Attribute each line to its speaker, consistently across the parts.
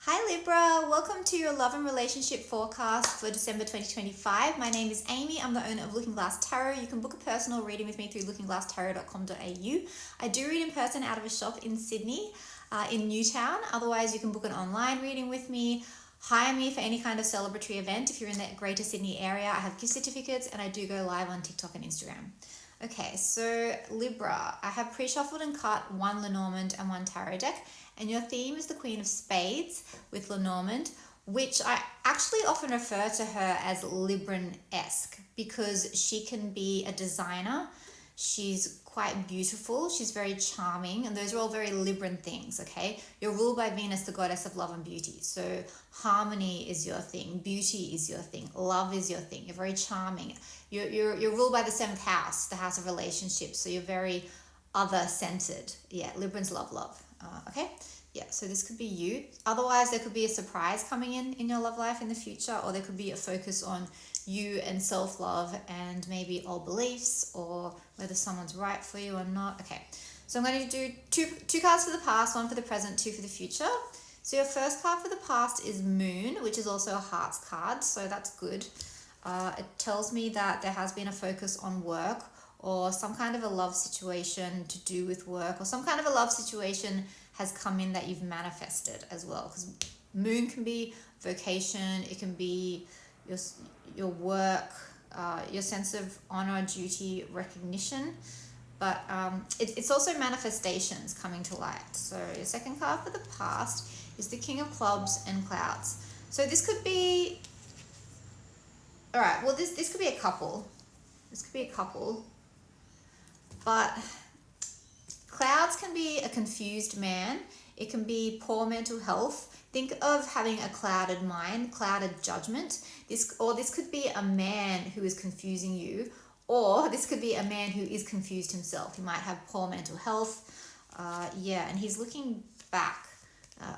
Speaker 1: Hi Libra, welcome to your love and relationship forecast for December 2025. My name is Amy. I'm the owner of Looking Glass Tarot. You can book a personal reading with me through lookingglasstarot.com.au. I do read in person out of a shop in Sydney, in Newtown. Otherwise, you can book an online reading with me. Hire me for any kind of celebratory event. If you're in the Greater Sydney area, I have gift certificates and I do go live on TikTok and Instagram. Okay, so Libra, I have pre-shuffled and cut one Lenormand and one tarot deck, and your theme is the Queen of Spades with Lenormand, which I actually often refer to her as Libran-esque because she can be a designer. She's quite beautiful. She's very charming, and those are all very Libran things, okay? You're ruled by Venus, the goddess of love and beauty. So harmony is your thing, beauty is your thing, love is your thing. You're very charming. You're ruled by the seventh house, the house of relationships. So you're very other-centered. Yeah, Librans love. Okay? Yeah, so this could be you. Otherwise, there could be a surprise coming in your love life in the future, or there could be a focus on you and self-love and maybe old beliefs or whether someone's right for you or not. Okay, so I'm going to do two cards for the past, one for the present, two for the future. So your first card for the past is Moon, which is also a hearts card, so that's good. It tells me that there has been a focus on work or some kind of a love situation to do with work, or some kind of a love situation has come in that you've manifested as well, because Moon can be vocation, it can be your work, your sense of honor, duty, recognition, but it's also manifestations coming to light. So your second card for the past is the King of Clubs and Clouds. So this could be, all right, well this could be a couple. This could be a couple, but clouds can be a confused man. It can be poor mental health. Think of having a clouded mind, clouded judgment. This could be a man who is confusing you, or this could be a man who is confused himself. He might have poor mental health. And he's looking back.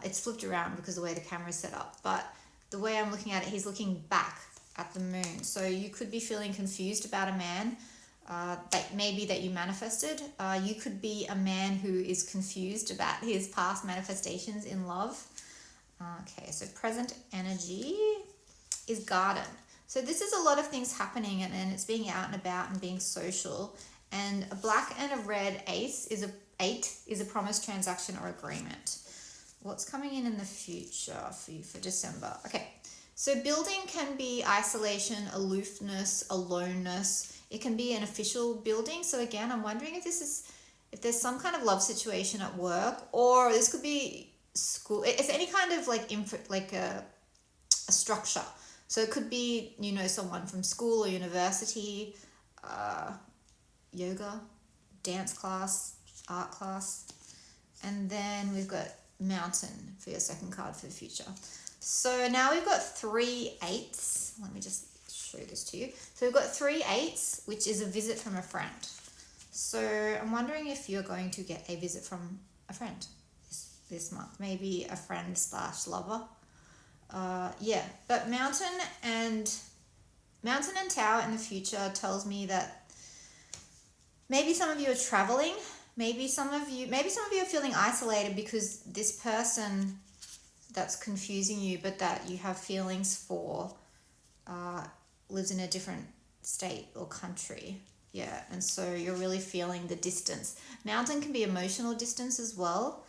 Speaker 1: It's flipped around because of the way the camera is set up, but the way I'm looking at it, he's looking back at the moon. So you could be feeling confused about a man that you manifested. You could be a man who is confused about his past manifestations in love. Okay, so present energy is garden. So this is a lot of things happening, and it's being out and about and being social. And a black and a red ace is a promised transaction or agreement. What's coming in the future for you for December? Okay, so building can be isolation, aloofness, aloneness. It can be an official building. So again, I'm wondering if there's some kind of love situation at work, or this could be school. It's any kind of like a structure. So it could be, someone from school or university, yoga, dance class, art class. And then we've got mountain for your second card for the future. So now we've got 3 8s. Let me just show this to you. So we've got 3 8s, which is a visit from a friend. So I'm wondering if you're going to get a visit from a friend this month, maybe a friend / lover. But mountain and tower in the future tells me that maybe some of you are traveling. Maybe some of you are feeling isolated because this person that's confusing you, but that you have feelings for, lives in a different state or country. Yeah, and so you're really feeling the distance. Mountain can be emotional distance as well.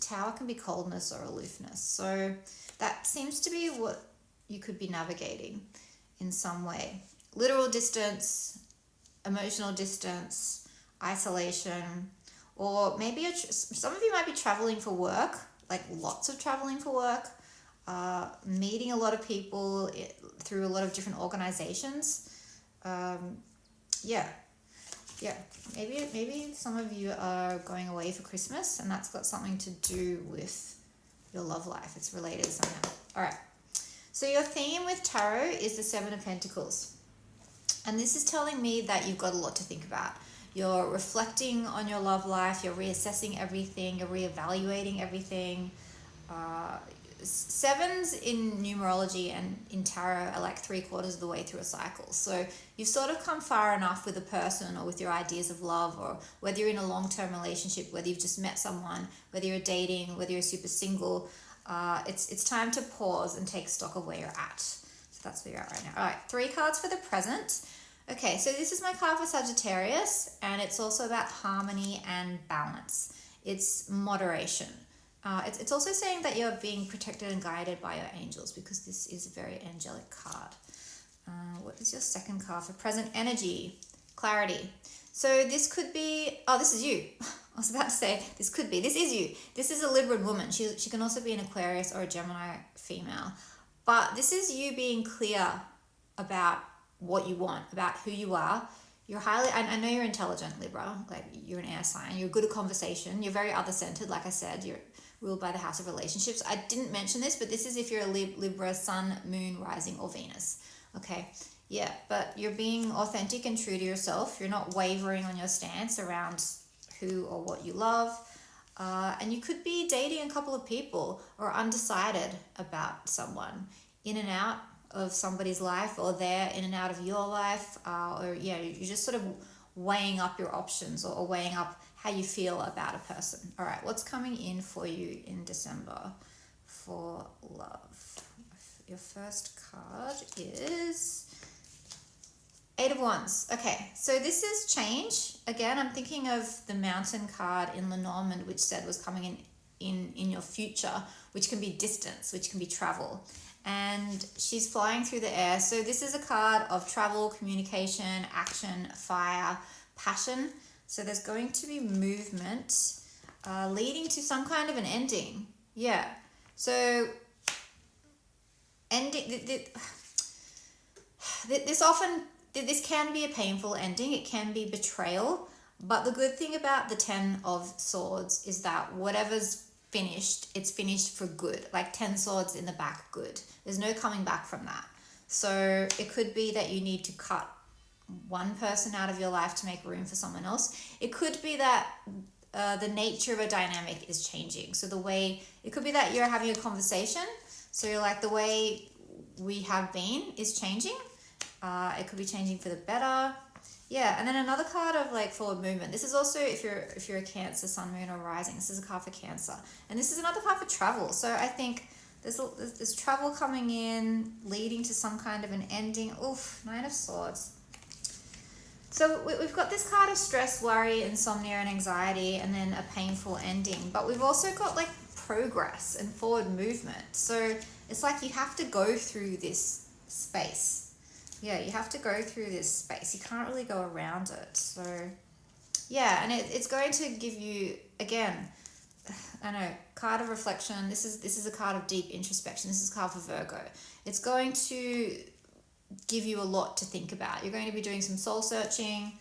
Speaker 1: Tower can be coldness or aloofness. So that seems to be what you could be navigating in some way. Literal distance, emotional distance, isolation, or maybe some of you might be traveling for work, like lots of traveling for work, meeting a lot of people through a lot of different organizations. Maybe some of you are going away for Christmas, and that's got something to do with your love life. It's related somehow. All right. So your theme with tarot is the 7 of Pentacles. And this is telling me that you've got a lot to think about. You're reflecting on your love life. You're reassessing everything. You're reevaluating everything. sevens in numerology and in tarot are like 3/4 of the way through a cycle. So you've sort of come far enough with a person or with your ideas of love, or whether you're in a long-term relationship, whether you've just met someone, whether you're dating, whether you're super single. It's time to pause and take stock of where you're at. So that's where you're at right now. All right, 3 cards for the present. Okay, so this is my card for Sagittarius, and it's also about harmony and balance. It's moderation. It's also saying that you're being protected and guided by your angels, because this is a very angelic card. What is your second card for present energy? Clarity. So this could be, oh, this is you. I was about to say, this could be, this is you. This is a Libran woman. She can also be an Aquarius or a Gemini female. But this is you being clear about what you want, about who you are. You're highly, I know you're intelligent, Libra, like you're an air sign. You're good at conversation. You're very other-centered, like I said. You're ruled by the house of relationships. I didn't mention this, but this is if you're a Libra, sun, moon, rising, or Venus. Okay, yeah, but you're being authentic and true to yourself. You're not wavering on your stance around who or what you love. And you could be dating a couple of people or undecided about someone, in and out of somebody's life, or they're in and out of your life. Or yeah, you're just sort of weighing up your options, or weighing up how you feel about a person. All right, what's coming in for you in December for love? Your first card is 8 of Wands. Okay, so this is change. Again, I'm thinking of the Mountain card in Lenormand, which said was coming in your future, which can be distance, which can be travel. And she's flying through the air. So this is a card of travel, communication, action, fire, passion. So there's going to be movement leading to some kind of an ending. Yeah. So ending, this can be a painful ending. It can be betrayal. But the good thing about the 10 of Swords is that whatever's finished, it's finished for good. Like 10 swords in the back, good. There's no coming back from that. So it could be that you need to cut one person out of your life to make room for someone else. It could be that the nature of a dynamic is changing. So it could be that you're having a conversation. So you're like, the way we have been is changing. It could be changing for the better. Yeah, and then another card of like forward movement. This is also if you're a Cancer, sun, moon, or rising. This is a card for Cancer, and this is another card for travel. So I think there's travel coming in, leading to some kind of an ending. Oof, 9 of Swords. So we've got this card of stress, worry, insomnia, and anxiety, and then a painful ending. But we've also got like progress and forward movement. So it's like you have to go through this space. Yeah, you have to go through this space. You can't really go around it. So yeah, and it's going to give you, again, I know, card of reflection. This is a card of deep introspection. This is a card for Virgo. It's going to give you a lot to think about. You're going to be doing some soul searching.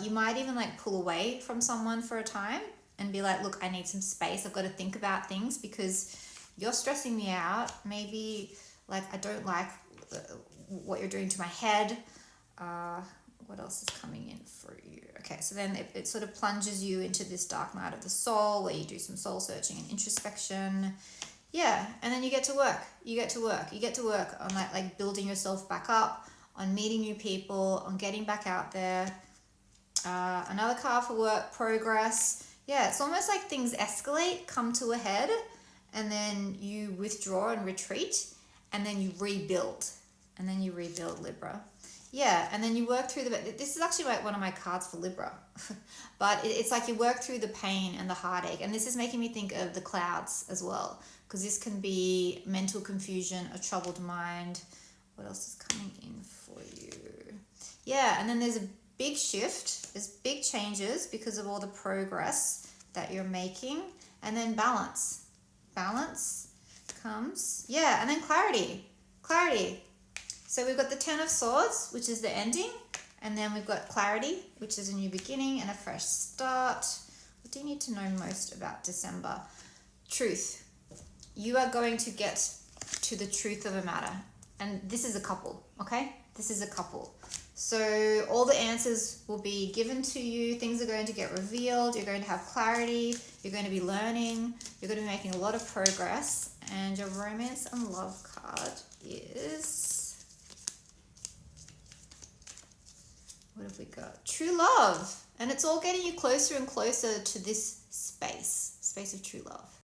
Speaker 1: You might even like pull away from someone for a time and be like, look, I need some space. I've got to think about things because you're stressing me out. Maybe like I don't like what you're doing to my head. What else is coming in for you? Okay, so then it sort of plunges you into this dark night of the soul where you do some soul searching and introspection. Yeah, and then you get to work. You get to work on like building yourself back up, on meeting new people, on getting back out there. Another card for work, progress. Yeah, it's almost like things escalate, come to a head, and then you withdraw and retreat, and then you rebuild. Libra. Yeah, and then you work through this is actually like one of my cards for Libra. But it's like you work through the pain and the heartache. And this is making me think of the clouds as well, because this can be mental confusion, a troubled mind. What else is coming in for you? Yeah, and then there's a big shift. There's big changes because of all the progress that you're making. And then balance. Balance comes. Yeah, and then clarity. So we've got the 10 of Swords, which is the ending, and then we've got clarity, which is a new beginning and a fresh start. What do you need to know most about December? Truth. You are going to get to the truth of a matter. And this is a couple, okay? This is a couple. So all the answers will be given to you. Things are going to get revealed. You're going to have clarity. You're going to be learning. You're going to be making a lot of progress. And your romance and love card is, what have we got? True love. And it's all getting you closer and closer to this space of true love.